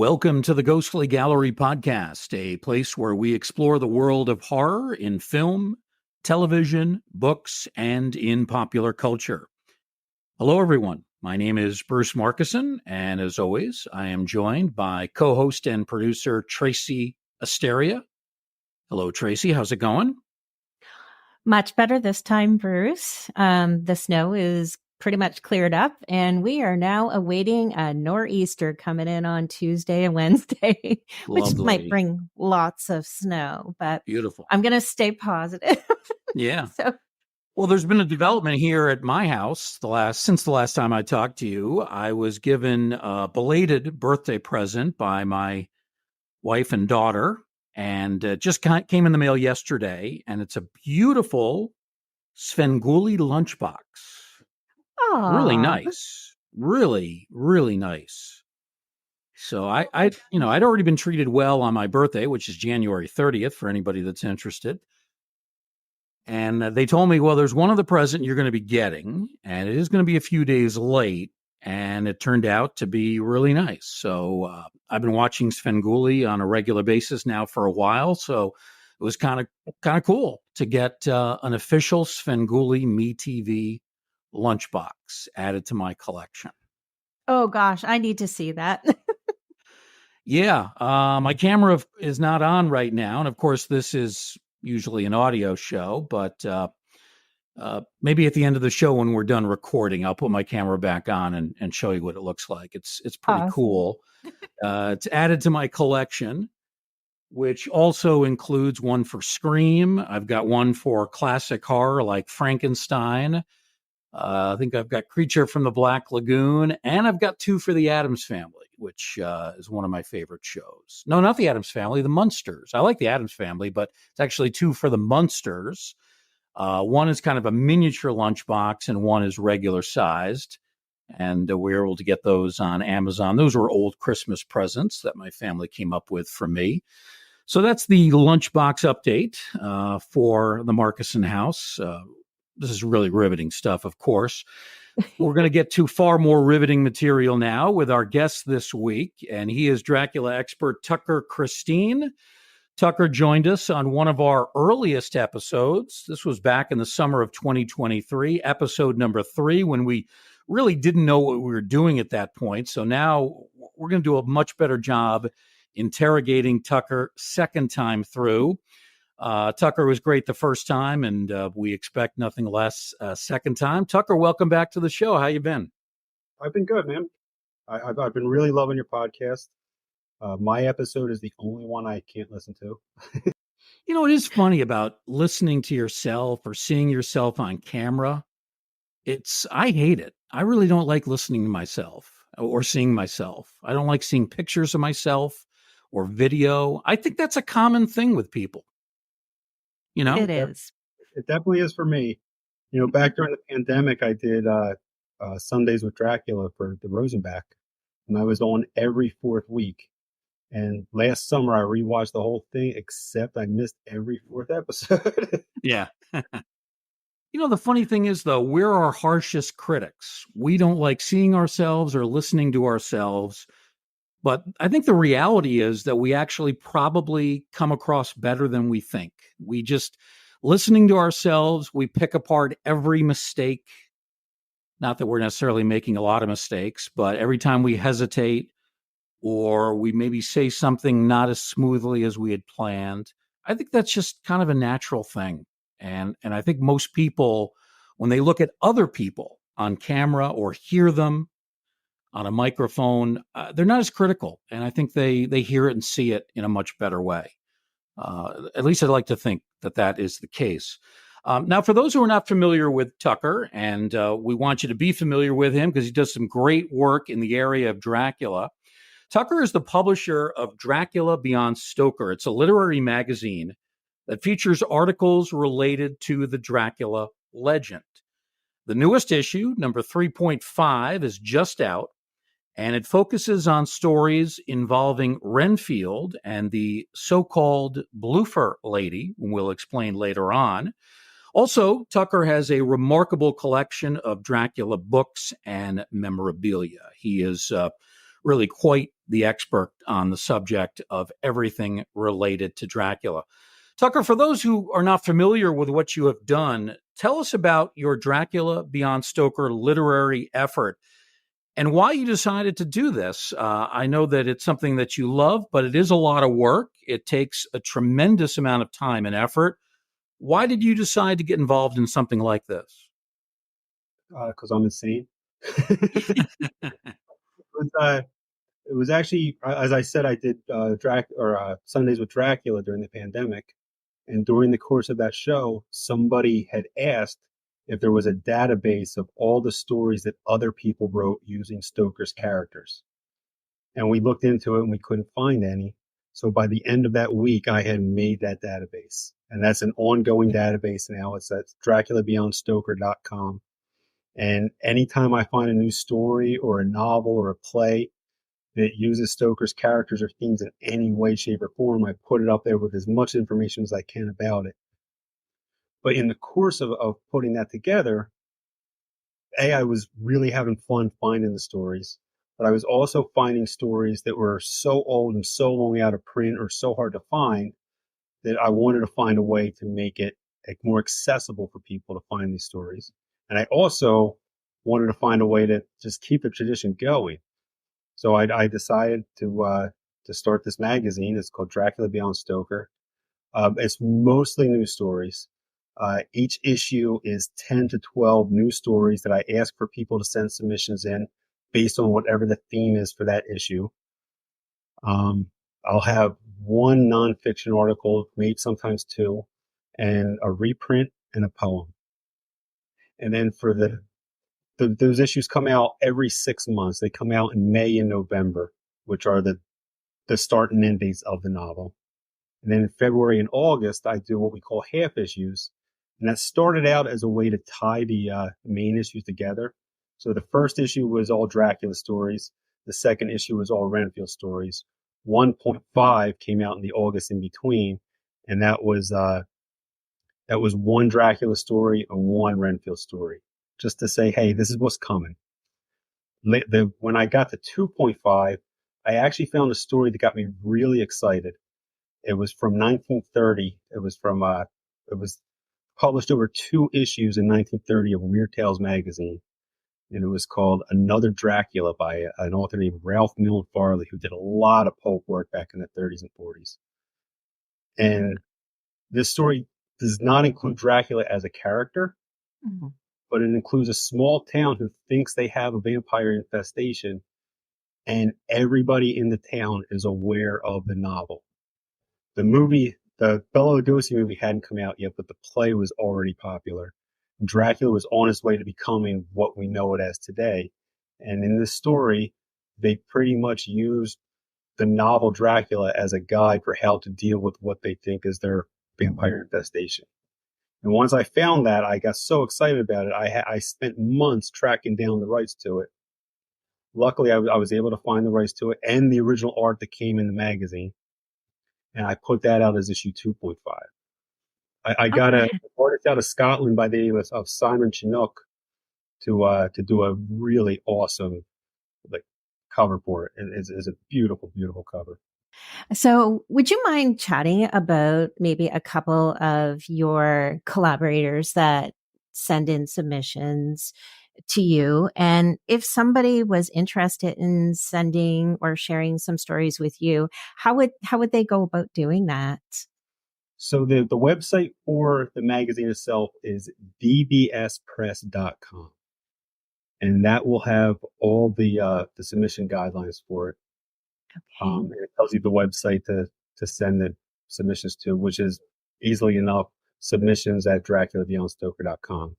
Welcome to the Ghostly Gallery podcast, a place where we explore the world of horror in film, television, books, and in popular culture. Hello, everyone. My name is Bruce Markison, and as always, I am joined by co-host and producer Tracy Asteria. Hello, Tracy. How's it going? Much better this time, Bruce. The snow is pretty much cleared up, and we are now awaiting a nor'easter coming in on Tuesday and Wednesday, which might bring lots of snow, but beautiful. I'm going to stay positive. Yeah. Well, there's been a development here at my house since the last time I talked to you. I was given a belated birthday present by my wife and daughter, and it just came in the mail yesterday, and it's a beautiful Svengoolie lunchbox. Aww. Really nice. Really, really nice. So I'd already been treated well on my birthday, which is January 30th, for anybody that's interested. And they told me, well, there's one other present you're going to be getting, and it is going to be a few days late. And it turned out to be really nice. So I've been watching Svengoolie on a regular basis now for a while. So it was kind of cool to get an official Svengoolie MeTV lunchbox added to my collection. Oh gosh, I need to see that. Yeah, my camera is not on right now, and of course this is usually an audio show, but maybe at the end of the show when we're done recording, I'll put my camera back on and show you what it looks like. It's pretty awesome. Cool. It's added to my collection, which also includes one for Scream. I've got one for classic horror like Frankenstein. I think I've got Creature from the Black Lagoon, and I've got two for the Addams Family, which is one of my favorite shows. No, not the Addams Family, the Munsters. I like the Addams Family, but it's actually two for the Munsters. One is kind of a miniature lunchbox, and one is regular sized. And we were able to get those on Amazon. Those were old Christmas presents that my family came up with for me. So that's the lunchbox update for the Markison house. This is really riveting stuff, of course. We're going to get to far more riveting material now with our guest this week, and he is Dracula expert Tucker Christine. Tucker joined us on one of our earliest episodes. This was back in the summer of 2023, episode number 3, when we really didn't know what we were doing at that point. So now we're going to do a much better job interrogating Tucker second time through. Tucker was great the first time, and we expect nothing less second time. Tucker, welcome back to the show. How you been? I've been good, man. I've been really loving your podcast. My episode is the only one I can't listen to. You know, it is funny about listening to yourself or seeing yourself on camera. I hate it. I really don't like listening to myself or seeing myself. I don't like seeing pictures of myself or video. I think that's a common thing with people. You know, it is. It definitely is for me. You know, back during the pandemic, I did Sundays with Dracula for the Rosenbach, and I was on every fourth week. And last summer, I rewatched the whole thing, except I missed every fourth episode. Yeah. You know, the funny thing is, though, we're our harshest critics. We don't like seeing ourselves or listening to ourselves. But I think the reality is that we actually probably come across better than we think. We just, listening to ourselves, we pick apart every mistake. Not that we're necessarily making a lot of mistakes, but every time we hesitate or we maybe say something not as smoothly as we had planned, I think that's just kind of a natural thing. And I think most people, when they look at other people on camera or hear them on a microphone, they're not as critical. And I think they hear it and see it in a much better way. At least I'd like to think that is the case. Now, for those who are not familiar with Tucker, and we want you to be familiar with him because he does some great work in the area of Dracula. Tucker is the publisher of Dracula Beyond Stoker. It's a literary magazine that features articles related to the Dracula legend. The newest issue, number 3.5, is just out, and it focuses on stories involving Renfield and the so-called Bloofer Lady, whom we'll explain later on. Also, Tucker has a remarkable collection of Dracula books and memorabilia. He is really quite the expert on the subject of everything related to Dracula. Tucker, for those who are not familiar with what you have done, tell us about your Dracula Beyond Stoker literary effort and why you decided to do this. I know that it's something that you love, but it is a lot of work. It takes a tremendous amount of time and effort. Why did you decide to get involved in something like this? Because I'm insane. It was actually, as I said, I did Sundays with Dracula during the pandemic. And during the course of that show, somebody had asked if there was a database of all the stories that other people wrote using Stoker's characters. And we looked into it and we couldn't find any. So by the end of that week, I had made that database. And that's an ongoing database now. It's at DraculaBeyondStoker.com. And anytime I find a new story or a novel or a play that uses Stoker's characters or themes in any way, shape, or form, I put it up there with as much information as I can about it. But in the course of putting that together, I was really having fun finding the stories, but I was also finding stories that were so old and so long out of print or so hard to find that I wanted to find a way to make it more accessible for people to find these stories. And I also wanted to find a way to just keep the tradition going. So I decided to start this magazine. It's called Dracula Beyond Stoker. It's mostly news stories. Each issue is 10 to 12 news stories that I ask for people to send submissions in based on whatever the theme is for that issue. I'll have one nonfiction article, maybe sometimes two, and a reprint and a poem. And then for those issues come out every 6 months. They come out in May and November, which are the start and end dates of the novel. And then in February and August, I do what we call half issues. And that started out as a way to tie the main issues together. So the first issue was all Dracula stories. The second issue was all Renfield stories. 1.5 came out in the August in between. And that was one Dracula story and one Renfield story, just to say, hey, this is what's coming. When I got to 2.5, I actually found a story that got me really excited. It was from 1930. It was published over 2 issues in 1930 of Weird Tales magazine. And it was called Another Dracula by an author named Ralph Milne Farley, who did a lot of pulp work back in the 30s and 40s. And this story does not include Dracula as a character, but it includes a small town who thinks they have a vampire infestation, and everybody in the town is aware of the novel. The Bela Lugosi movie hadn't come out yet, but the play was already popular. Dracula was on his way to becoming what we know it as today. And in this story, they pretty much used the novel Dracula as a guide for how to deal with what they think is their vampire infestation. And once I found that, I got so excited about it. I spent months tracking down the rights to it. Luckily, I was able to find the rights to it and the original art that came in the magazine. And I put that out as issue 2.5. I got an artist out of Scotland by the name of Simon Chinook to do a really awesome cover for it. It's a beautiful, beautiful cover. So, would you mind chatting about maybe a couple of your collaborators that send in submissions to you? And if somebody was interested in sending or sharing some stories with you, how would they go about doing that? So the website for the magazine itself is dbspress.com. And that will have all the submission guidelines for it. Okay. It tells you the website to send the submissions to, which is easily enough, submissions at DraculaBeyondStoker.com.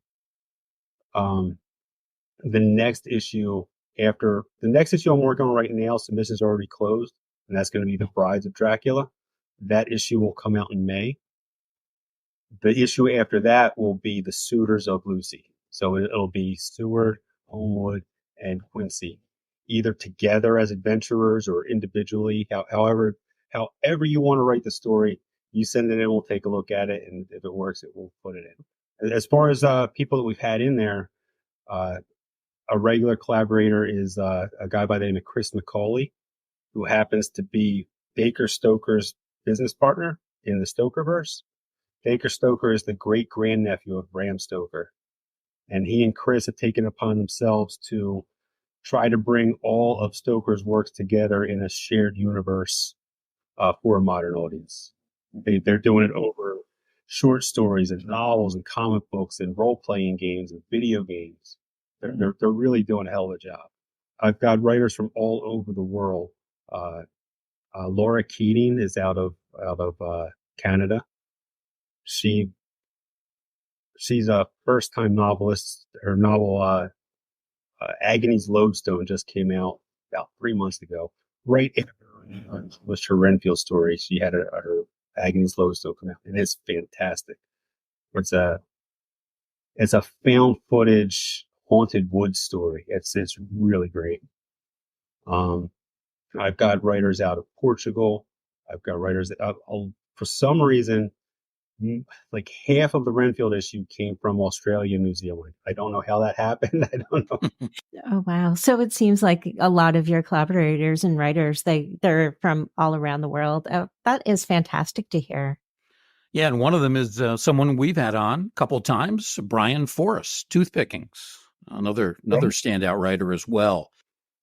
The next issue I'm working on right now, submissions are already closed, and that's going to be The Brides of Dracula. That issue will come out in May. The issue after that will be The Suitors of Lucy. So it'll be Seward, Homewood, and Quincy, either together as adventurers or individually. However you want to write the story, you send it in, we'll take a look at it, and if it works, we'll put it in. As far as people that we've had in there, A regular collaborator is a guy by the name of Chris McCauley, who happens to be Baker Stoker's business partner in the Stokerverse. Baker Stoker is the great grandnephew of Bram Stoker. And he and Chris have taken upon themselves to try to bring all of Stoker's works together in a shared universe for a modern audience. They're doing it over short stories and novels and comic books and role-playing games and video games. They're really doing a hell of a job. I've got writers from all over the world. Laura Keating is out of Canada. She's a first-time novelist. Her novel Agony's Lodestone just came out about 3 months ago. Right after was her Renfield story. She had her Agony's Lodestone come out, and it's fantastic. It's a found footage haunted woods story. It's really great. I've got writers out of Portugal. I've got writers for some reason, like half of the Renfield issue came from Australia and New Zealand. I don't know how that happened. I don't know. Oh, wow. So it seems like a lot of your collaborators and writers, they're from all around the world. That is fantastic to hear. Yeah, and one of them is someone we've had on a couple of times, Brian Forrest, Toothpickings, another standout writer as well.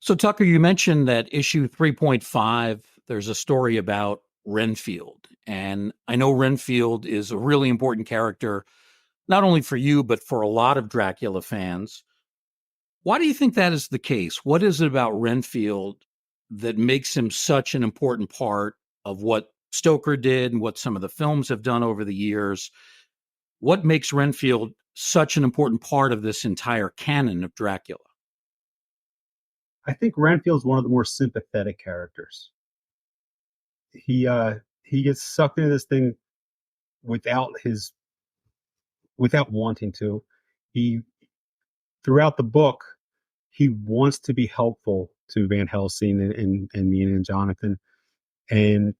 So, Tucker, you mentioned that issue 3.5, there's a story about Renfield. And I know Renfield is a really important character, not only for you, but for a lot of Dracula fans. Why do you think that is the case? What is it about Renfield that makes him such an important part of what Stoker did and what some of the films have done over the years? What makes Renfield such an important part of this entire canon of Dracula? I think Renfield's one of the more sympathetic characters. He gets sucked into this thing without wanting to. Throughout the book, he wants to be helpful to Van Helsing and Mina and Jonathan, and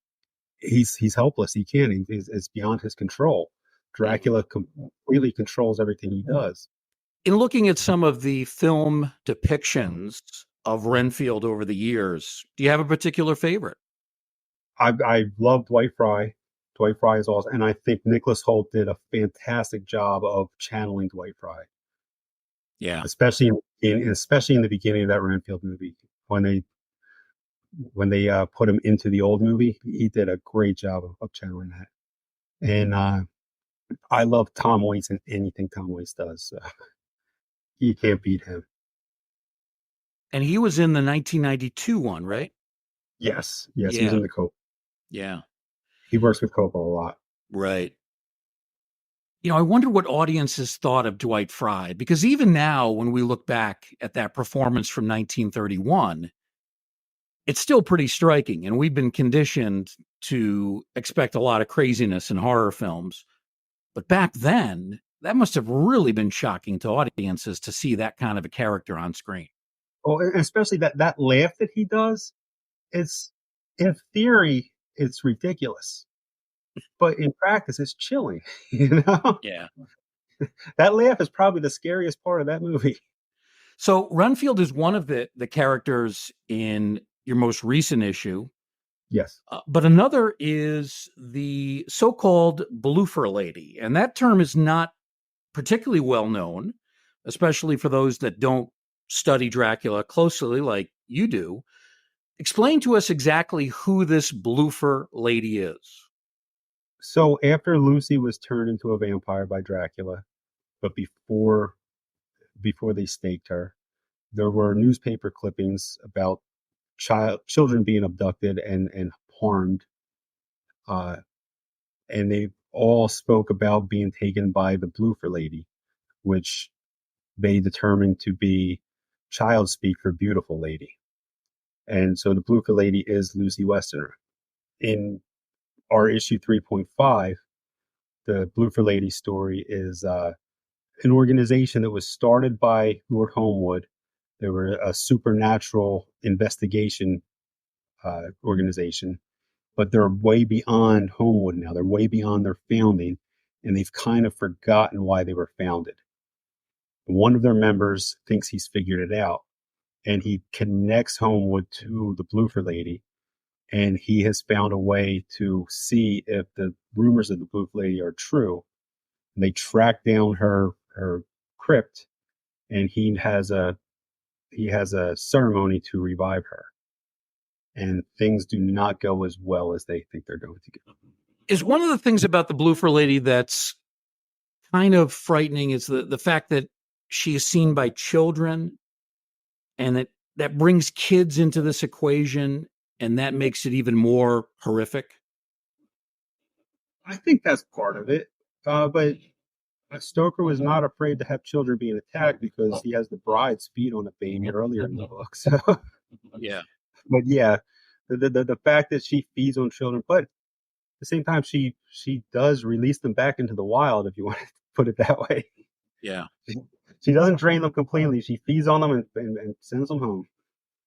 he's helpless. He can't. It's beyond his control. Dracula completely controls everything he does. In looking at some of the film depictions of Renfield over the years, do you have a particular favorite? I love Dwight Frye. Dwight Frye is awesome, and I think Nicholas Hoult did a fantastic job of channeling Dwight Frye. Yeah, especially in the beginning of that Renfield movie when they put him into the old movie. He did a great job of channeling that. And I love Tom Waits and anything Tom Waits does. You can't beat him. and he was in the 1992 one, right? Yes, Yeah. He's in the Cope. Yeah, He works with Cope a lot. right. I wonder what audiences thought of Dwight Frye, because even now, when we look back at that performance from 1931, it's still pretty striking. And we've been conditioned to expect a lot of craziness in horror films. But back then, that must have really been shocking to audiences to see that kind of a character on screen. Oh, and especially that laugh that he does. It's, in theory, it's ridiculous. But in practice, it's chilling. Yeah. That laugh is probably the scariest part of that movie. So Renfield is one of the characters in your most recent issue. Yes. But another is the so-called Bloofer Lady. And that term is not particularly well known, especially for those that don't study Dracula closely like you do. Explain to us exactly who this Bloofer Lady is. So after Lucy was turned into a vampire by Dracula, but before they staked her, there were newspaper clippings about children being abducted and harmed, and they all spoke about being taken by the Bloofer Lady, which they determined to be child speak for beautiful lady. And so the Bloofer Lady is Lucy Westerner. In our issue 3.5, the Bloofer Lady story is an organization that was started by Lord Homewood. They were a supernatural investigation organization, but they're way beyond Homewood now. They're way beyond their founding, and they've kind of forgotten why they were founded. One of their members thinks he's figured it out, and he connects Homewood to the Bloofer Lady, and he has found a way to see if the rumors of the Bloofer Lady are true. And they track down her crypt, and he has a ceremony to revive her. And things do not go as well as they think they're going to go. Is one of the things about the Bloofer Lady that's kind of frightening is the fact that she is seen by children, and that brings kids into this equation, and that makes it even more horrific? I think that's part of it. But Stoker was not afraid to have children being attacked because he has the bride's feet on a baby earlier in the book. So, Yeah. but yeah, the fact that she feeds on children, but at the same time, she does release them back into the wild, if you want to put it that way. Yeah. She doesn't drain them completely. She feeds on them and sends them home.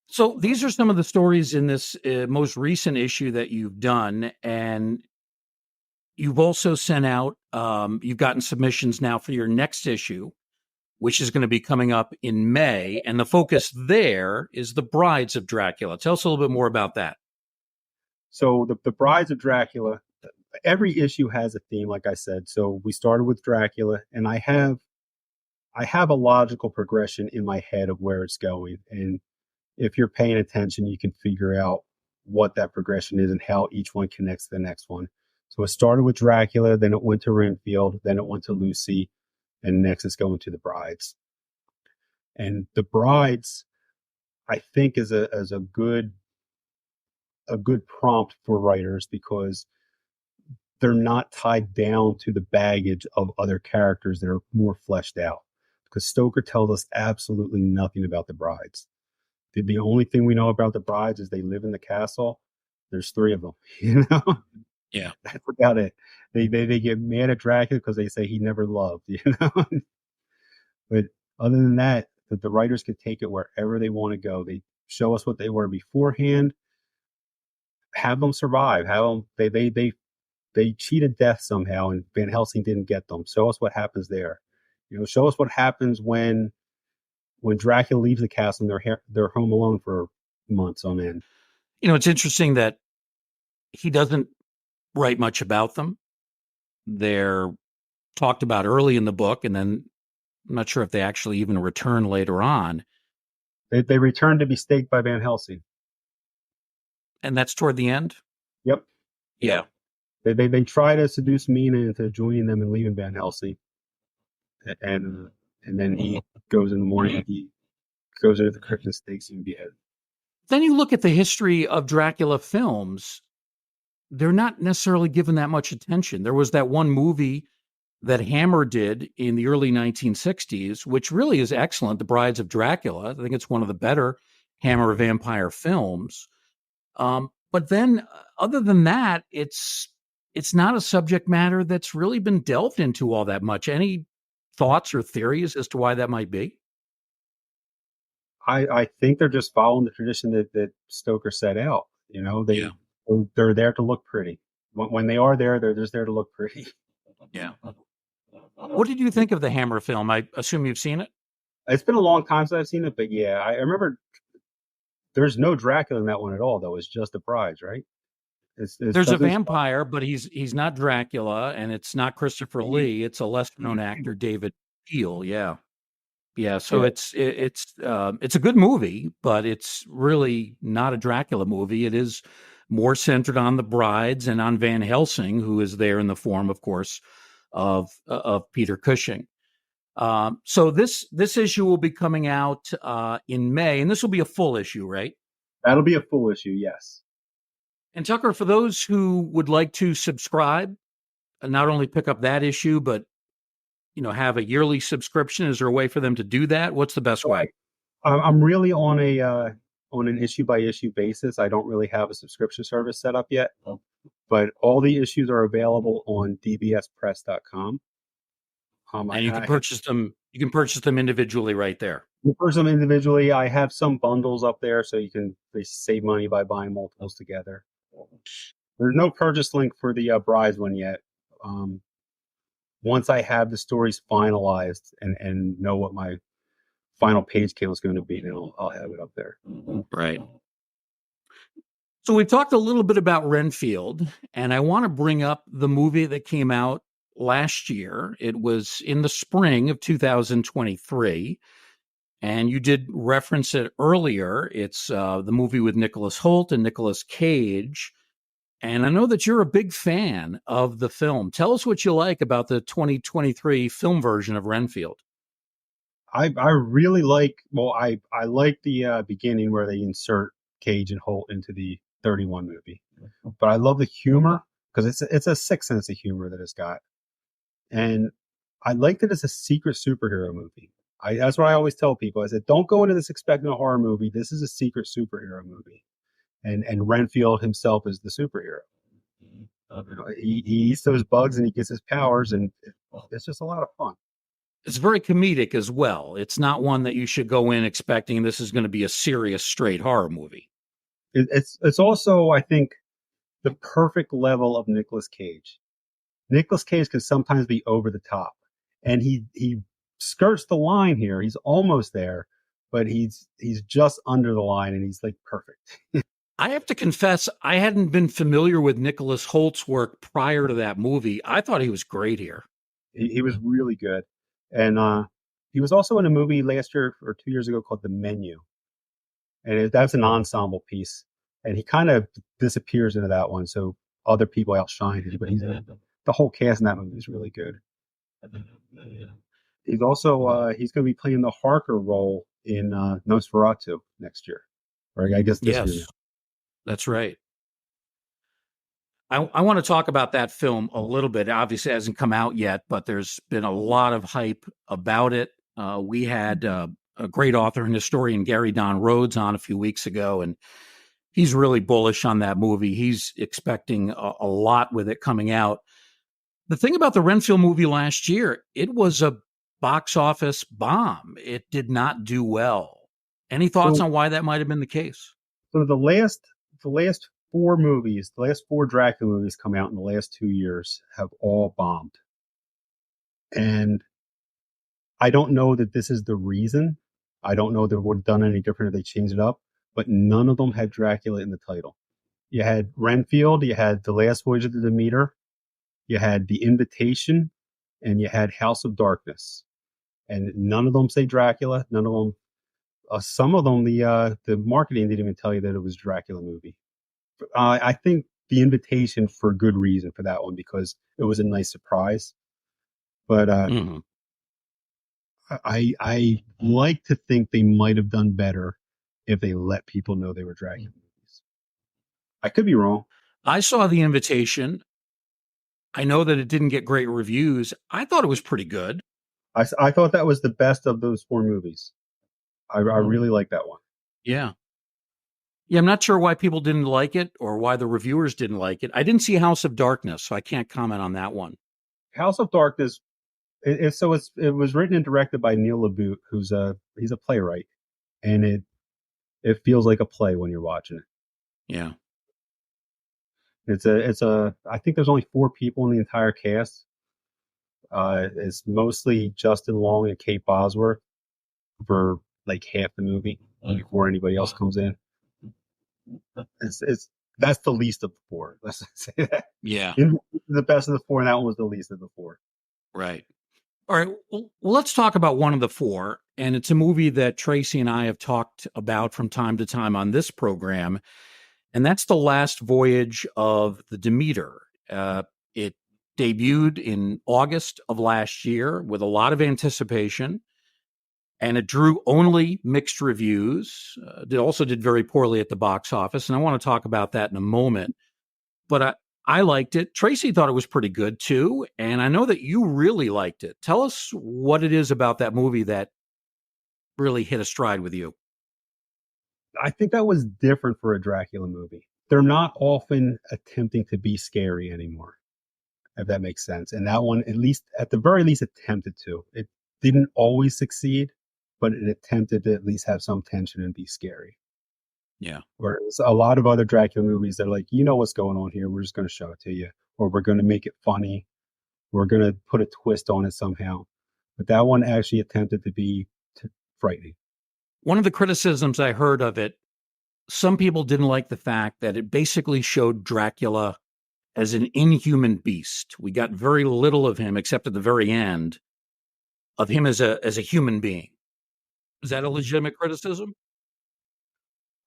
So these are some of the stories in this most recent issue that you've done, and you've also sent out, you've gotten submissions now for your next issue, which is going to be coming up in May. And the focus there is the Brides of Dracula. Tell us a little bit more about that. So the Brides of Dracula, every issue has a theme, like I said. So we started with Dracula, and I have a logical progression in my head of where it's going. And if you're paying attention, you can figure out what that progression is and how each one connects to the next one. So it started with Dracula, then it went to Renfield, then it went to Lucy, and next it's going to the Brides. And the Brides, I think, is a good prompt for writers because they're not tied down to the baggage of other characters that are more fleshed out. Because Stoker tells us absolutely nothing about the Brides. The only thing we know about the Brides is they live in the castle. There's 3 of them, you know? Yeah. That's about it. They get mad at Dracula because they say he never loved, you know? But other than that, the writers can take it wherever they want to go. They show us what they were beforehand, have them survive, have them, they cheated death somehow, and Van Helsing didn't get them. Show us what happens there. You know, show us what happens when Dracula leaves the castle and they're home alone for months on end. You know, it's interesting that he doesn't write much about them. They're talked about early in the book, and then I'm not sure if they actually even return later on. They return to be staked by Van Helsing. And that's toward the end? Yep. Yeah. They try to seduce Mina into joining them and leaving Van Helsing. And then he goes in the morning, he goes into the crypt and stakes him beheaded. Then you look at the history of Dracula films, they're not necessarily given that much attention. There was that one movie that Hammer did in the early 1960s, which really is excellent, The Brides of Dracula. I think it's one of the better Hammer vampire films. But then, other than that, it's not a subject matter that's really been delved into all that much. Any thoughts or theories as to why that might be? I think they're just following the tradition that Stoker set out. You know, they're there to look pretty. When they are there, they're just there to look pretty. Yeah. What did you think of the Hammer film? I assume you've seen it? It's been a long time since I've seen it, but yeah, I remember there's no Dracula in that one at all, though. It's just the Brides, right? There's a vampire, but he's not Dracula, and it's not Christopher Lee. It's a lesser known actor, David Peel. Yeah. Yeah, so it's a good movie, but it's really not a Dracula movie. It is more centered on the Brides and on Van Helsing, who is there in the form, of course, of Peter Cushing. So this issue will be coming out in May, and this will be a full issue, right? That'll be a full issue, yes. And Tucker, for those who would like to subscribe, and not only pick up that issue, but have a yearly subscription, is there a way for them to do that? What's the best way? I'm really on an issue by issue basis. I don't really have a subscription service set up yet, but all the issues are available on dbspress.com. And you can purchase them. You can purchase them individually right there. You purchase them individually. I have some bundles up there, so they save money by buying multiples together. There's no purchase link for the Brides one yet. once I have the stories finalized and know what my final page count is going to be, then I'll have it up there. Right. So we've talked a little bit about Renfield, and I want to bring up the movie that came out last year. It was in the spring of 2023, and you did reference it earlier. It's the movie with Nicholas Hoult and Nicolas Cage. And I know that you're a big fan of the film. Tell us what you like about the 2023 film version of Renfield. I really like, I like the beginning where they insert Cage and Holt into the 31 movie, but I love the humor because it's a sick sense of humor that it's got, and I like that it's a secret superhero movie. That's what I always tell people. I said, don't go into this expecting a horror movie. This is a secret superhero movie, and Renfield himself is the superhero. He eats those bugs and he gets his powers, and it's just a lot of fun. It's very comedic as well. It's not one that you should go in expecting this is going to be a serious, straight horror movie. It's also, I think, the perfect level of Nicolas Cage. Nicolas Cage can sometimes be over the top, and he skirts the line here. He's almost there, but he's just under the line, and he's like perfect. I have to confess, I hadn't been familiar with Nicholas Holt's work prior to that movie. I thought he was great here. He was really good. And he was also in a movie last year or 2 years ago called The Menu. And that's an ensemble piece. And he kind of disappears into that one. So other people outshine him. But the whole cast in that movie is really good. He's also, he's going to be playing the Harker role in Nosferatu next year. Or I guess this year now. That's right. I want to talk about that film a little bit. Obviously, it hasn't come out yet, but there's been a lot of hype about it. We had a great author and historian, Gary Don Rhodes, on a few weeks ago, and he's really bullish on that movie. He's expecting a lot with it coming out. The thing about the Renfield movie last year, it was a box office bomb. It did not do well. Any thoughts on why that might have been the case? So the last 4 movies, the last 4 Dracula movies come out in the last 2 years have all bombed. And I don't know that this is the reason. I don't know that it would have done any different if they changed it up, but none of them had Dracula in the title. You had Renfield, you had The Last Voyage of the Demeter, you had The Invitation, and you had House of Darkness. And none of them say Dracula. None of them, some of them, the marketing didn't even tell you that it was a Dracula movie. I think The Invitation for good reason for that one, because it was a nice surprise. But I like to think they might have done better if they let people know they were Dracula movies. I could be wrong. I saw The Invitation. I know that it didn't get great reviews. I thought it was pretty good. I thought that was the best of those 4 movies. I really like that one. Yeah. Yeah, I'm not sure why people didn't like it or why the reviewers didn't like it. I didn't see House of Darkness, so I can't comment on that one. House of Darkness, it was written and directed by Neil LaBute, he's a playwright, and it feels like a play when you're watching it. Yeah. It's I think there's only 4 people in the entire cast. It's mostly Justin Long and Kate Bosworth for like half the movie before anybody else comes in. That's the least of the 4. Let's say that. Yeah. The best of the 4, and that one was the least of the 4. Right. All right. Well, let's talk about one of the 4. And it's a movie that Tracy and I have talked about from time to time on this program. And that's The Last Voyage of the Demeter. It debuted in August of last year with a lot of anticipation. And it drew only mixed reviews. It also did very poorly at the box office. And I want to talk about that in a moment. But I liked it. Tracy thought it was pretty good, too. And I know that you really liked it. Tell us what it is about that movie that really hit a stride with you. I think that was different for a Dracula movie. They're not often attempting to be scary anymore, if that makes sense. And that one, at the very least, attempted to. It didn't always succeed, but it attempted to at least have some tension and be scary. Yeah. Whereas a lot of other Dracula movies, they're like, you know what's going on here. We're just going to show it to you, or we're going to make it funny, we're going to put a twist on it somehow. But that one actually attempted to be frightening. One of the criticisms I heard of it, some people didn't like the fact that it basically showed Dracula as an inhuman beast. We got very little of him, except at the very end, of him as a human being. Is that a legitimate criticism?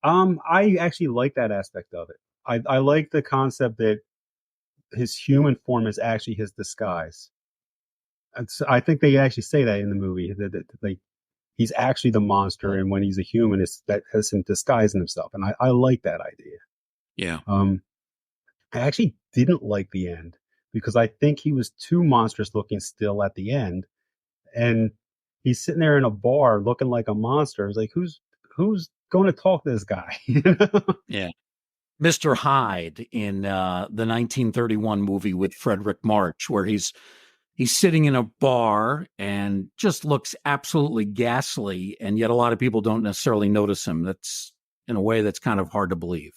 I actually like that aspect of it. I like the concept that his human form is actually his disguise. I think they actually say that in the movie, that like he's actually the monster, and when he's a human, it's that has him disguising himself, and I like that idea. Yeah. I actually didn't like the end because I think he was too monstrous looking still at the end, and he's sitting there in a bar looking like a monster. It's like who's going to talk to this guy? Yeah. Mr. Hyde in the 1931 movie with Frederick March, where he's sitting in a bar and just looks absolutely ghastly, and yet a lot of people don't necessarily notice him. That's in a way that's kind of hard to believe.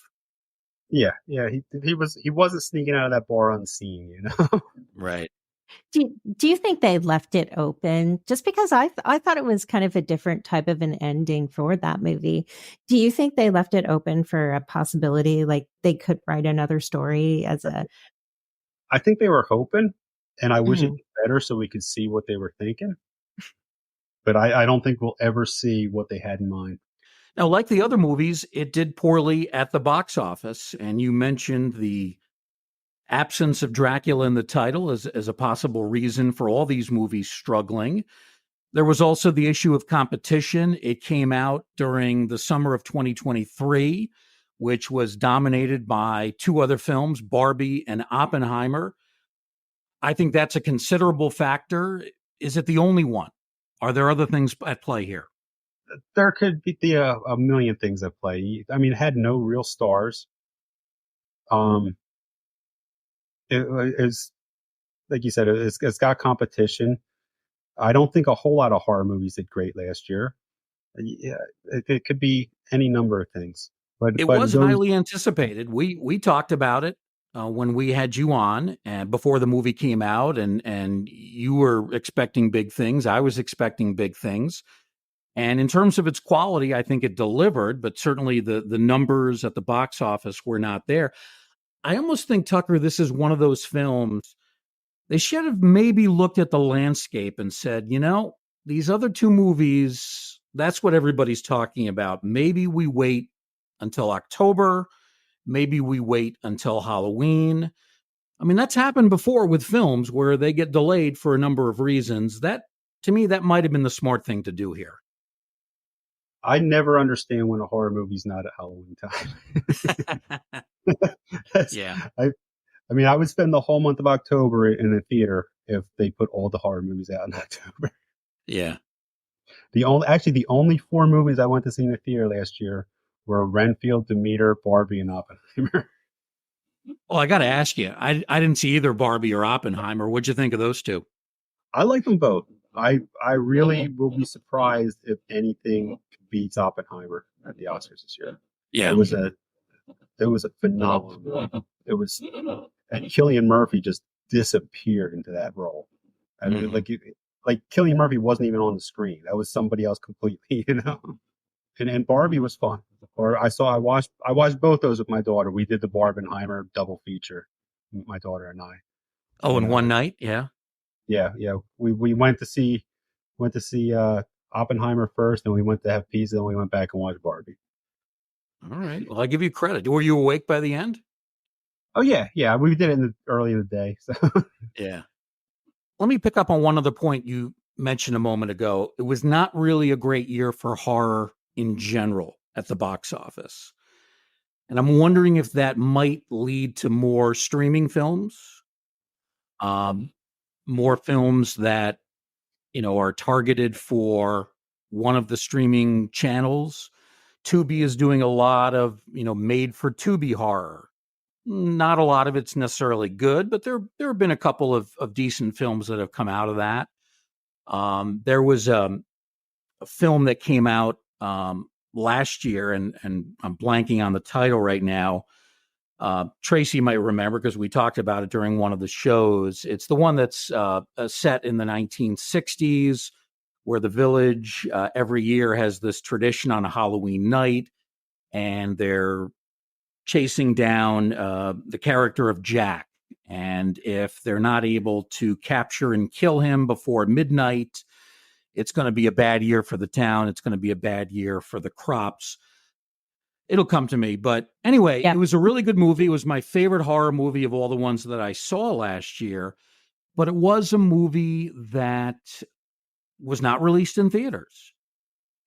Yeah. He wasn't sneaking out of that bar unseen, you know. Right. Do you think they left it open? Just because I thought it was kind of a different type of an ending for that movie. Do you think they left it open for a possibility, like they could write another story as a? I think they were hoping, and I wish it was better so we could see what they were thinking. But I don't think we'll ever see what they had in mind. Now, like the other movies, it did poorly at the box office, and you mentioned the absence of Dracula in the title as a possible reason for all these movies struggling. There was also the issue of competition. It came out during the summer of 2023, which was dominated by two other films, Barbie and Oppenheimer. I think that's a considerable factor. Is it the only one? Are there other things at play here? There could be a million things at play. I mean, it had no real stars. It's like you said, it's got competition. I don't think a whole lot of horror movies did great last year. Yeah, it could be any number of things. But it was highly anticipated. We talked about it when we had you on and before the movie came out, and you were expecting big things. I was expecting big things. And in terms of its quality, I think it delivered, but certainly the numbers at the box office were not there. I almost think, Tucker, this is one of those films. They should have maybe looked at the landscape and said, these other two movies, that's what everybody's talking about. Maybe we wait until October. Maybe we wait until Halloween. I mean, that's happened before with films where they get delayed for a number of reasons. That, to me, that might have been the smart thing to do here. I never understand when a horror movie's not at Halloween time. Yeah. I mean, I would spend the whole month of October in a theater if they put all the horror movies out in October. Yeah. The only four movies I went to see in the theater last year were Renfield, Demeter, Barbie, and Oppenheimer. Well, I got to ask you, I didn't see either Barbie or Oppenheimer. What'd you think of those two? I like them both. I really will be surprised if anything beats Oppenheimer at the Oscars this year. Yeah. It was a phenomenal. It was, and Cillian Murphy just disappeared into that role. I mean, like Cillian Murphy wasn't even on the screen. That was somebody else completely, And Barbie was fun. I watched both those with my daughter. We did the Barbenheimer double feature, my daughter and I. Oh, in one night, yeah. Yeah. We went to see Oppenheimer first, and we went to have pizza, and we went back and watched Barbie. All right. Well, I give you credit. Were you awake by the end? Oh yeah. We did it early in the day. So. Yeah. Let me pick up on one other point you mentioned a moment ago. It was not really a great year for horror in general at the box office. And I'm wondering if that might lead to more streaming films, more films that, are targeted for one of the streaming channels. Tubi is doing a lot of, made for Tubi horror. Not a lot of it's necessarily good, but there have been a couple of decent films that have come out of that. There was a film that came out last year, and I'm blanking on the title right now, Tracy might remember because we talked about it during one of the shows. It's the one that's set in the 1960s, where the village every year has this tradition on a Halloween night, and they're chasing down the character of Jack. And if they're not able to capture and kill him before midnight, it's going to be a bad year for the town. It's going to be a bad year for the crops. It'll come to me. But anyway, It was a really good movie. It was my favorite horror movie of all the ones that I saw last year. But it was a movie that was not released in theaters.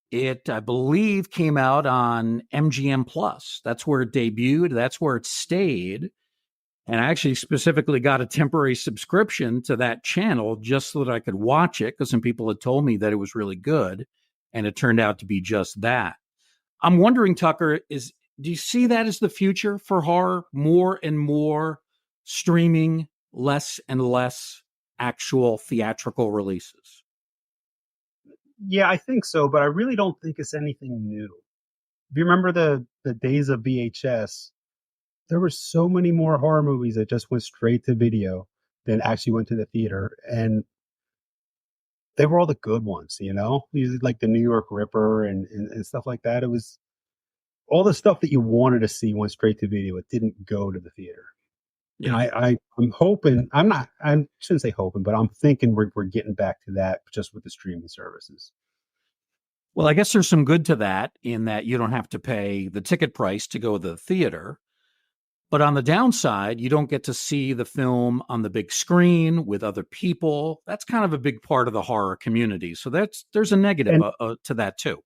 It, I believe, came out on MGM Plus. That's where it debuted. That's where it stayed. And I actually specifically got a temporary subscription to that channel just so that I could watch it, because some people had told me that it was really good, and it turned out to be just that. I'm wondering, Tucker, do you see that as the future for horror? More and more streaming, less and less actual theatrical releases? Yeah, I think so, but I really don't think it's anything new. If you remember the days of VHS, there were so many more horror movies that just went straight to video than actually went to the theater. And they were all the good ones, like the New York Ripper and stuff like that. It was all the stuff that you wanted to see went straight to video. It didn't go to the theater. Yeah. And I'm hoping, I shouldn't say hoping, but I'm thinking we're getting back to that just with the streaming services. Well, I guess there's some good to that, in that you don't have to pay the ticket price to go to the theater. But on the downside, you don't get to see the film on the big screen with other people. That's kind of a big part of the horror community. So there's a negative to that too.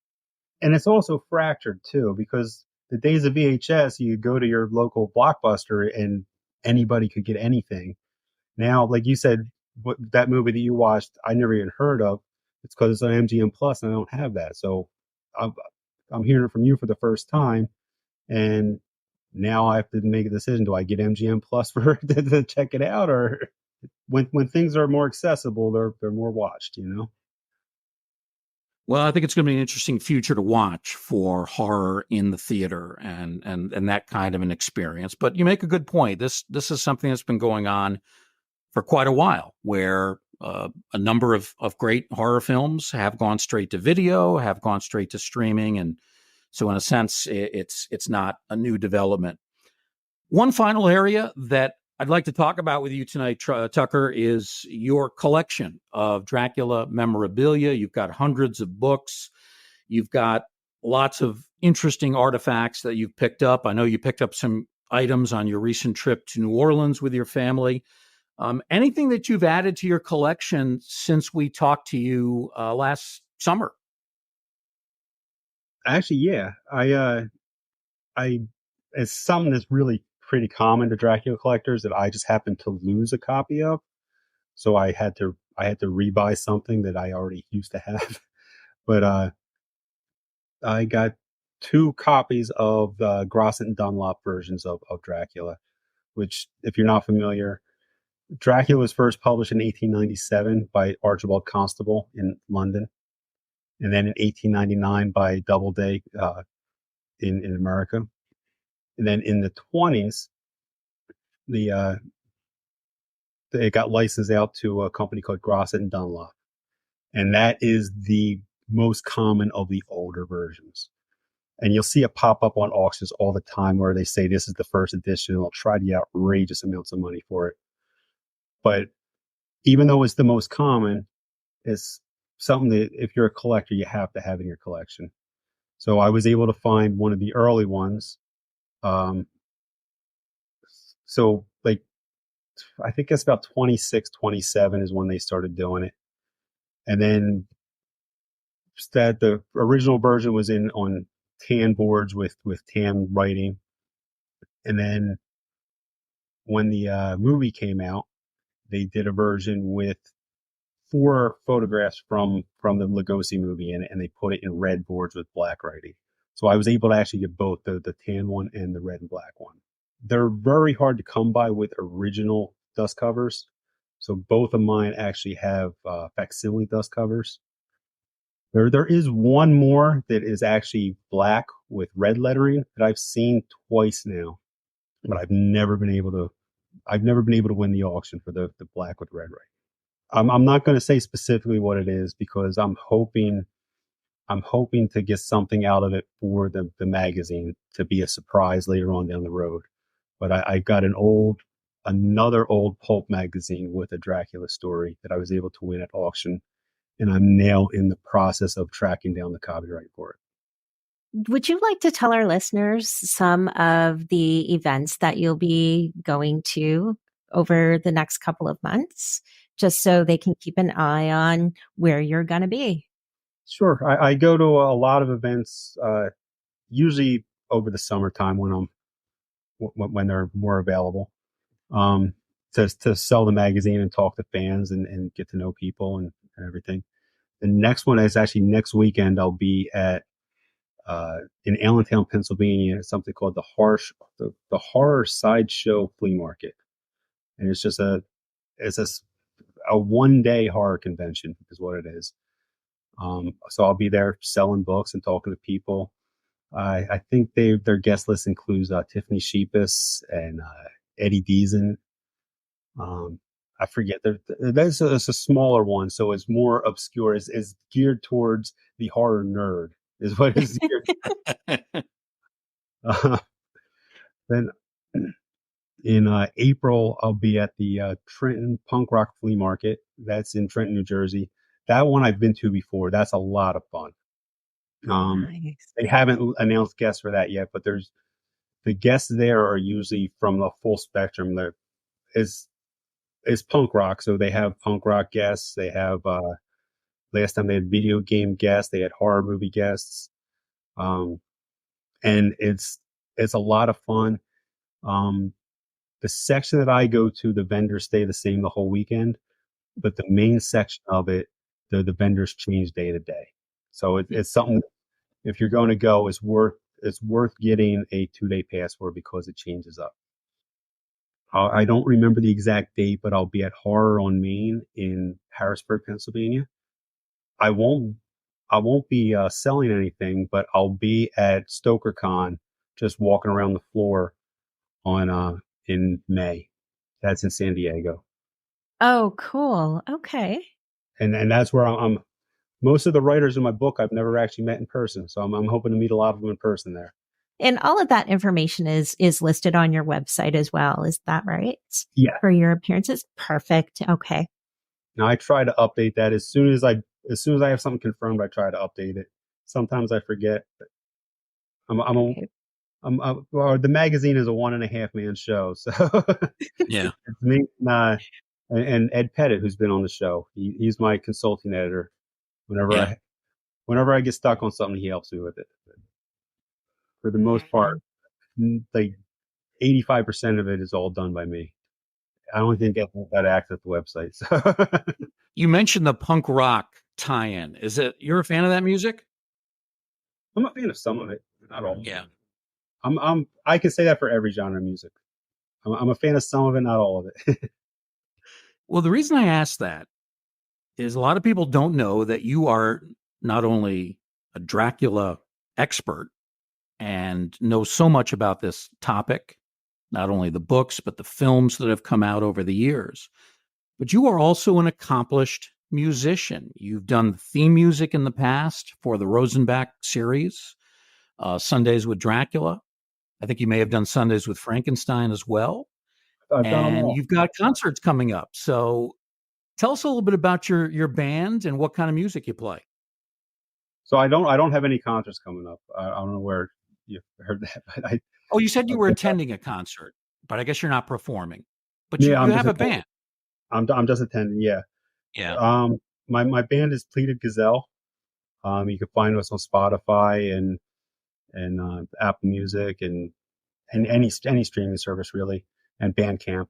And it's also fractured too, because the days of VHS, you go to your local Blockbuster and anybody could get anything. Now, like you said, that movie that you watched, I never even heard of. It's because it's on MGM Plus, and I don't have that. So I'm hearing it from you for the first time, and now I have to make a decision: do I get MGM Plus to check it out, or when things are more accessible, they're more watched, Well, I think it's going to be an interesting future to watch for horror in the theater and that kind of an experience. But you make a good point. This is something that's been going on for quite a while, where a number of great horror films have gone straight to video, have gone straight to streaming. And so in a sense, it's not a new development. One final area that I'd like to talk about with you tonight, Tucker, is your collection of Dracula memorabilia. You've got hundreds of books. You've got lots of interesting artifacts that you've picked up. I know you picked up some items on your recent trip to New Orleans with your family. Anything that you've added to your collection since we talked to you last summer? Actually, yeah. It's something that's really pretty common to Dracula collectors that I just happened to lose a copy of. So I had to rebuy something that I already used to have. But I got 2 copies of the Grosset and Dunlop versions of Dracula, which, if you're not familiar, Dracula was first published in 1897 by Archibald Constable in London, and then in 1899 by Doubleday in America. And then in the 20s, it got licensed out to a company called Grosset and Dunlop. And that is the most common of the older versions. And you'll see it pop up on auctions all the time where they say this is the first edition, and they'll try to get outrageous amounts of money for it. But even though it's the most common, it's something that if you're a collector, you have to have in your collection. So I was able to find one of the early ones. So like, I think it's about 26, 27 is when they started doing it. And then that the original version was on tan boards with tan writing. And then when the movie came out, they did a version with 4 photographs from the Lugosi movie in it, and they put it in red boards with black writing. So I was able to actually get both the tan one and the red and black one. They're very hard to come by with original dust covers. So both of mine actually have facsimile dust covers. There is one more that is actually black with red lettering that I've seen twice now. but I've never been able to win the auction for the black with red right. I'm not going to say specifically what it is because I'm hoping to get something out of it for the magazine to be a surprise later on down the road. But I got another old pulp magazine with a Dracula story that I was able to win at auction, and I'm now in the process of tracking down the copyright for it. Would you like to tell our listeners some of the events that you'll be going to over the next couple of months, just so they can keep an eye on where you're going to be? Sure. I go to a lot of events, usually over the summertime when they're more available, to sell the magazine and talk to fans and get to know people and everything. The next one is actually next weekend. I'll be in Allentown, Pennsylvania, something called the Horror Sideshow Flea Market, and it's just a 1-day horror convention is what it is. So I'll be there selling books and talking to people. I think their guest list includes Tiffany Sheepus and Eddie Deason. I forget. That's a smaller one, so it's more obscure. It's geared towards the horror nerd, is what it's geared. Then in April, I'll be at the Trenton Punk Rock Flea Market. That's in Trenton, New Jersey. That one I've been to before. That's a lot of fun. Nice. They haven't announced guests for that yet, but the guests there are usually from the full spectrum. It's punk rock, so they have punk rock guests. They have last time they had video game guests. They had horror movie guests, and it's a lot of fun. The section that I go to, the vendors stay the same the whole weekend, but the main section of it, the vendors change day to day. So it's something. If you're going to go, it's worth getting a 2-day pass for because it changes up. I don't remember the exact date, but I'll be at Horror on Main in Harrisburg, Pennsylvania. I won't be selling anything, but I'll be at StokerCon, just walking around the floor in May. That's in San Diego. Oh, cool. Okay. And that's where I'm. Most of the writers in my book I've never actually met in person, so I'm hoping to meet a lot of them in person there. And all of that information is listed on your website as well. Is that right? Yeah. For your appearances? Perfect. Okay. Now I try to update that as soon as I have something confirmed. I try to update it. Sometimes I forget. Well, the magazine is a 1.5 man show, so Yeah. It's me and Ed Pettit, who's been on the show. He's my consulting editor. Whenever I get stuck on something, he helps me with it. For the most part, like 85% of it is all done by me. I don't think I got access to the website. So. You mentioned the punk rock tie-in. You're a fan of that music? I'm a fan of some of it, not all. Yeah. I can say that for every genre of music. I'm a fan of some of it, not all of it. Well, the reason I ask that is a lot of people don't know that you are not only a Dracula expert and know so much about this topic, not only the books, but the films that have come out over the years, but you are also an accomplished musician. You've done theme music in the past for the Rosenbach series, Sundays with Dracula. I think you may have done Sundays with Frankenstein as well. I've done them And all. you've got concerts coming up. So tell us a little bit about your band and what kind of music you play. So I don't have any concerts coming up. I don't know where you heard that, but Oh, you said you were attending a concert, but I guess you're not performing. But yeah, you have a band. I'm just attending. Yeah. Yeah. My band is Pleated Gazelle. You can find us on Spotify and Apple Music and any streaming service really, and Bandcamp.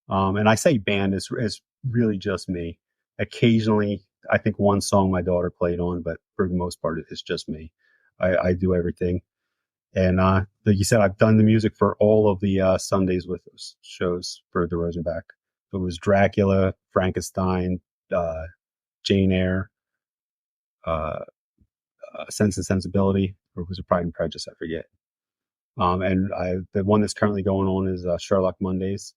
And I say band is really just me. Occasionally, I think one song my daughter played on, but for the most part, it's just me. I do everything. And like you said, I've done the music for all of the Sundays with us shows for the Rosenbach. It was Dracula, Frankenstein, Jane Eyre, Sense and Sensibility, or was it Pride and Prejudice? I forget. And the one that's currently going on is Sherlock Mondays.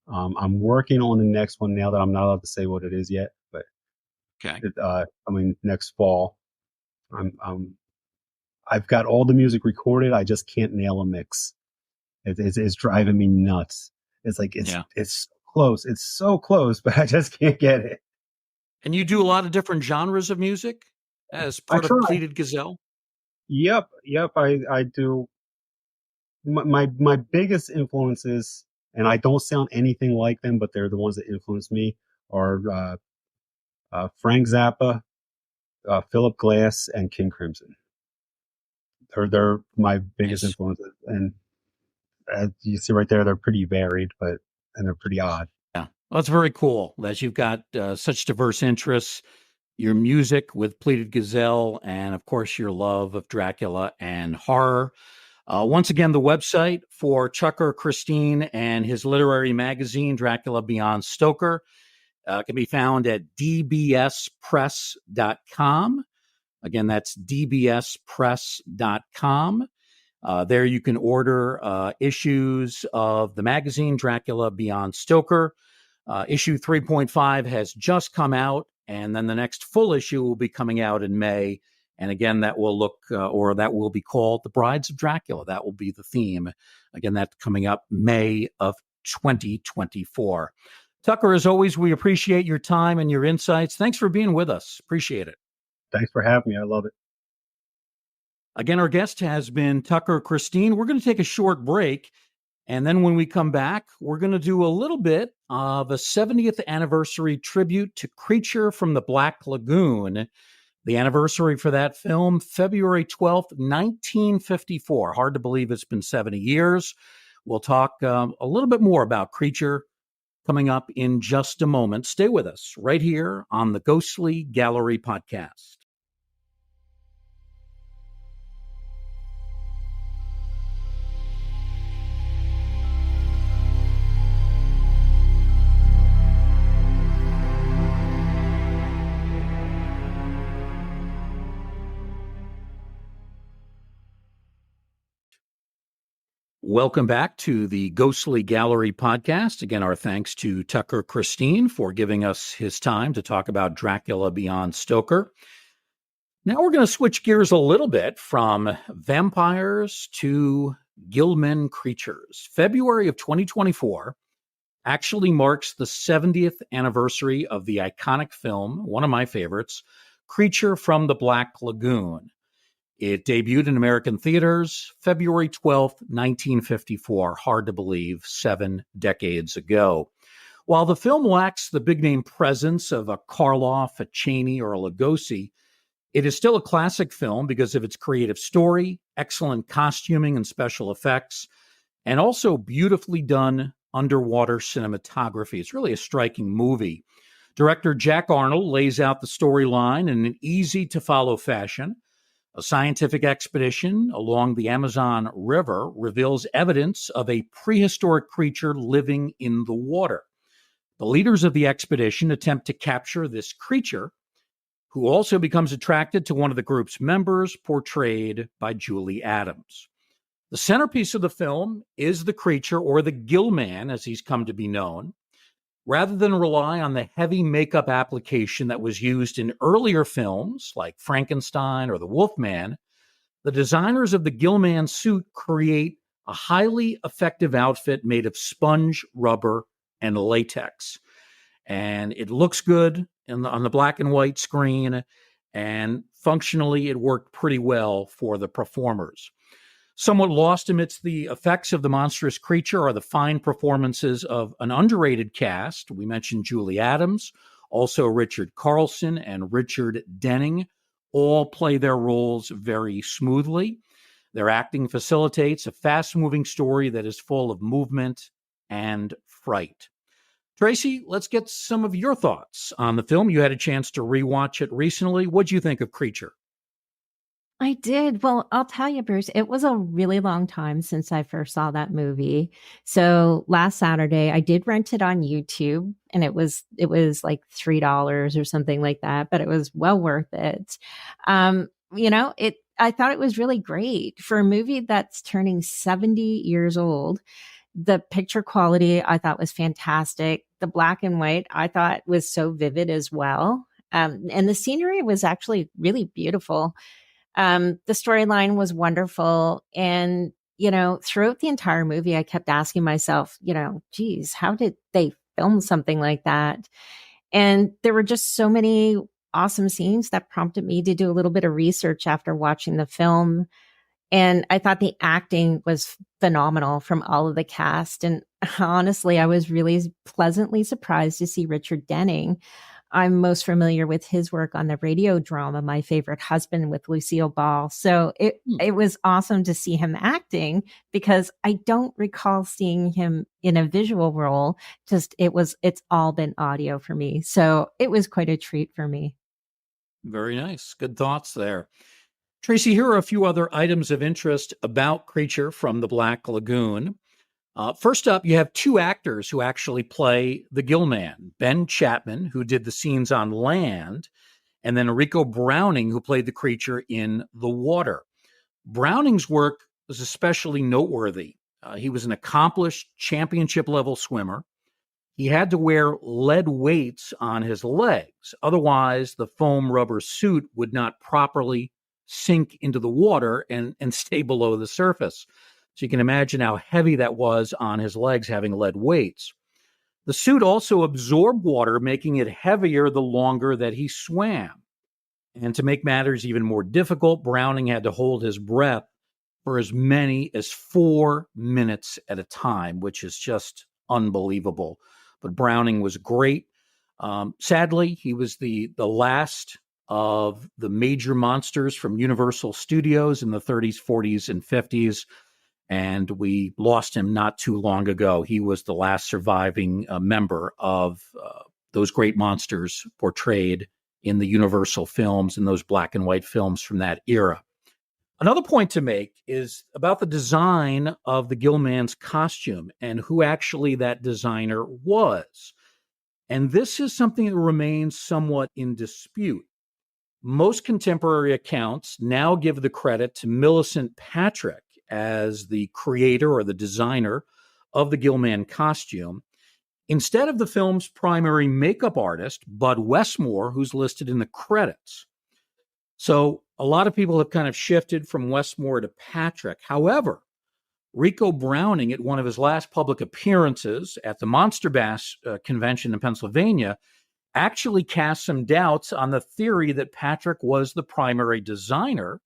I'm working on the next one now that I'm not allowed to say what it is yet, but Okay. next fall. I've got all the music recorded. I just can't nail a mix. It's driving me nuts. It's like it's close. It's so close, but I just can't get it. And you do a lot of different genres of music as part of Pleated Gazelle? Yep. I do. My biggest influences, and I don't sound anything like them, but they're the ones that influence me, are Frank Zappa, Philip Glass, and King Crimson. They're my biggest influences, and as you see right there, they're pretty varied, and they're pretty odd. Yeah, well, it's very cool that you've got such diverse interests. Your music with Pleated Gazelle, and of course, your love of Dracula and horror. Once again, the website for Tucker Christine and his literary magazine, Dracula Beyond Stoker, can be found at dbspress.com. Again, that's dbspress.com. There you can order issues of the magazine, Dracula Beyond Stoker. Issue 3.5 has just come out, and then the next full issue will be coming out in May. And again, that will that will be called The Brides of Dracula. That will be the theme. Again, that's coming up May of 2024. Tucker, as always, we appreciate your time and your insights. Thanks for being with us. Appreciate it. Thanks for having me. I love it. Again, our guest has been Tucker Christine. We're going to take a short break. And then when we come back, we're going to do a little bit of a 70th anniversary tribute to Creature from the Black Lagoon. The anniversary for that film, February 12th, 1954. Hard to believe it's been 70 years. We'll talk a little bit more about Creature coming up in just a moment. Stay with us right here on the Ghostly Gallery podcast. Welcome back to the Ghostly Gallery podcast. Again, our thanks to Tucker Christine for giving us his time to talk about Dracula Beyond Stoker. Now we're going to switch gears a little bit from vampires to Gilman creatures. February of 2024 actually marks the 70th anniversary of the iconic film, one of my favorites, Creature from the Black Lagoon. It debuted in American theaters February 12th, 1954. Hard to believe, 7 decades ago. While the film lacks the big-name presence of a Karloff, a Chaney, or a Lugosi, it is still a classic film because of its creative story, excellent costuming and special effects, and also beautifully done underwater cinematography. It's really a striking movie. Director Jack Arnold lays out the storyline in an easy-to-follow fashion. A scientific expedition along the Amazon River reveals evidence of a prehistoric creature living in the water. The leaders of the expedition attempt to capture this creature, who also becomes attracted to one of the group's members, portrayed by Julie Adams. The centerpiece of the film is the creature, or the Gill Man, as he's come to be known. Rather than rely on the heavy makeup application that was used in earlier films like Frankenstein or The Wolfman, the designers of the Gillman suit create a highly effective outfit made of sponge, rubber, and latex. And it looks good on the black and white screen, and functionally it worked pretty well for the performers. Somewhat lost amidst the effects of the monstrous creature are the fine performances of an underrated cast. We mentioned Julie Adams, also Richard Carlson and Richard Denning, all play their roles very smoothly. Their acting facilitates a fast-moving story that is full of movement and fright. Tracy, let's get some of your thoughts on the film. You had a chance to rewatch it recently. What'd you think of Creature? I did. Well, I'll tell you, Bruce, it was a really long time since I first saw that movie. So last Saturday, I did rent it on YouTube, and it was like $3 or something like that, but it was well worth it. I thought it was really great for a movie that's turning 70 years old. The picture quality I thought was fantastic. The black and white I thought was so vivid as well. And the scenery was actually really beautiful. The storyline was wonderful. And, throughout the entire movie, I kept asking myself, geez, how did they film something like that? And there were just so many awesome scenes that prompted me to do a little bit of research after watching the film. And I thought the acting was phenomenal from all of the cast. And honestly, I was really pleasantly surprised to see Richard Denning. I'm most familiar with his work on the radio drama, My Favorite Husband with Lucille Ball. So it was awesome to see him acting, because I don't recall seeing him in a visual role. It's all been audio for me. So it was quite a treat for me. Very nice. Good thoughts there. Tracy, here are a few other items of interest about Creature from the Black Lagoon. First up, you have two actors who actually play the Gill Man. Ben Chapman, who did the scenes on land, and then Rico Browning, who played the creature in the water. Browning's work was especially noteworthy. He was an accomplished championship-level swimmer. He had to wear lead weights on his legs. Otherwise, the foam rubber suit would not properly sink into the water and stay below the surface. So you can imagine how heavy that was on his legs, having lead weights. The suit also absorbed water, making it heavier the longer that he swam. And to make matters even more difficult, Browning had to hold his breath for as many as 4 minutes at a time, which is just unbelievable. But Browning was great. Sadly, he was the last of the major monsters from Universal Studios in the 30s, 40s, and 50s. And we lost him not too long ago. He was the last surviving member of those great monsters portrayed in the Universal films and those black and white films from that era. Another point to make is about the design of the Gill Man's costume and who actually that designer was. And this is something that remains somewhat in dispute. Most contemporary accounts now give the credit to Millicent Patrick as the creator or the designer of the Gill Man costume, instead of the film's primary makeup artist, Bud Westmore, who's listed in the credits. So a lot of people have kind of shifted from Westmore to Patrick. However, Rico Browning, at one of his last public appearances at the Monster Bash convention in Pennsylvania, actually cast some doubts on the theory that Patrick was the primary designer,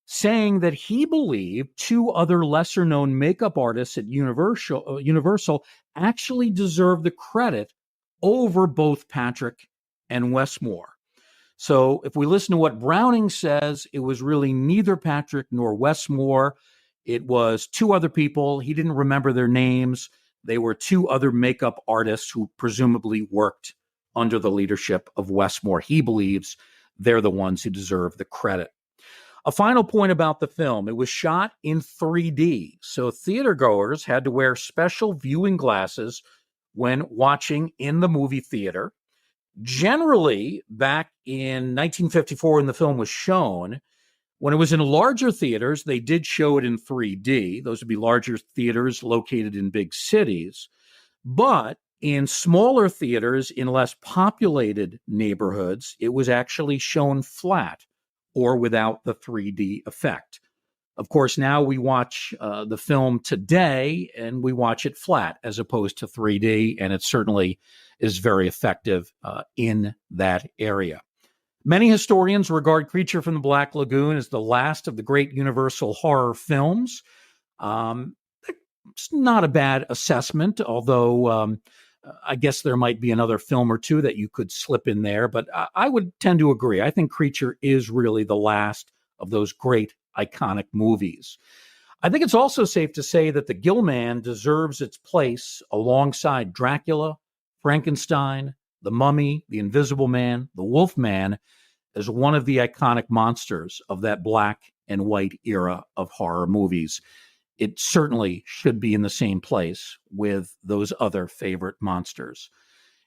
saying that he believed two other lesser-known makeup artists at Universal actually deserved the credit over both Patrick and Westmore. So if we listen to what Browning says, it was really neither Patrick nor Westmore. It was two other people. He didn't remember their names. They were two other makeup artists who presumably worked under the leadership of Westmore. He believes they're the ones who deserve the credit. A final point about the film, it was shot in 3D, so theatergoers had to wear special viewing glasses when watching in the movie theater. Generally, back in 1954 when the film was shown, when it was in larger theaters, they did show it in 3D. Those would be larger theaters located in big cities. But in smaller theaters in less populated neighborhoods, it was actually shown flat or without the 3D effect. Of course, now we watch the film today and we watch it flat as opposed to 3D, and it certainly is very effective in that area. Many historians regard Creature from the Black Lagoon as the last of the great Universal horror films. It's not a bad assessment, although I guess there might be another film or two that you could slip in there, but I would tend to agree. I think Creature is really the last of those great iconic movies. I think it's also safe to say that the Gill Man deserves its place alongside Dracula, Frankenstein, the Mummy, the Invisible Man, the Wolf Man, as one of the iconic monsters of that black and white era of horror movies. It certainly should be in the same place with those other favorite monsters.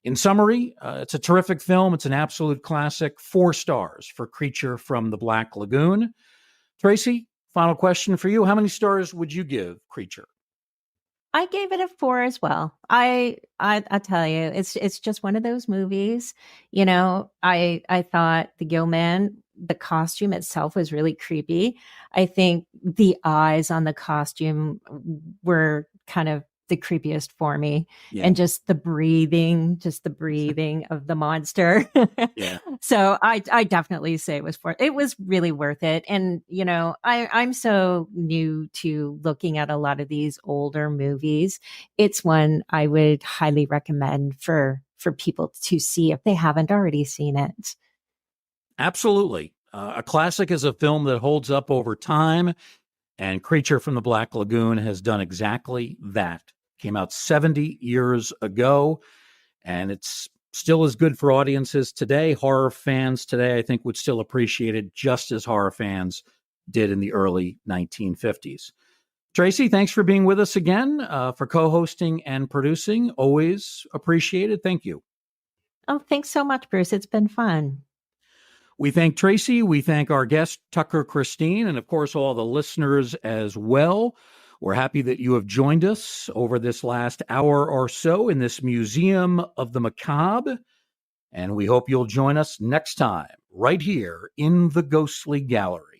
In summary, it's a terrific film. It's an absolute classic. 4 stars for Creature from the Black Lagoon. Tracy, final question for you. How many stars would you give Creature? I gave it a 4 as well. I tell you, it's just one of those movies. You know, I thought the Gilman, the costume itself was really creepy. I think the eyes on the costume were kind of the creepiest for me. Yeah. And just the breathing of the monster. Yeah. So I definitely say it was it was really worth it. And, you know, I'm so new to looking at a lot of these older movies. It's one I would highly recommend for people to see if they haven't already seen it. Absolutely. A classic is a film that holds up over time, and Creature from the Black Lagoon has done exactly that. Came out 70 years ago, and it's still as good for audiences today. Horror fans today, I think, would still appreciate it just as horror fans did in the early 1950s. Tracy, thanks for being with us again, for co-hosting and producing. Always appreciated. Thank you. Oh, thanks so much, Bruce. It's been fun. We thank Tracy. We thank our guest, Tucker Christine, and of course, all the listeners as well. We're happy that you have joined us over this last hour or so in this Museum of the Macabre. And we hope you'll join us next time, right here in the Ghostly Gallery.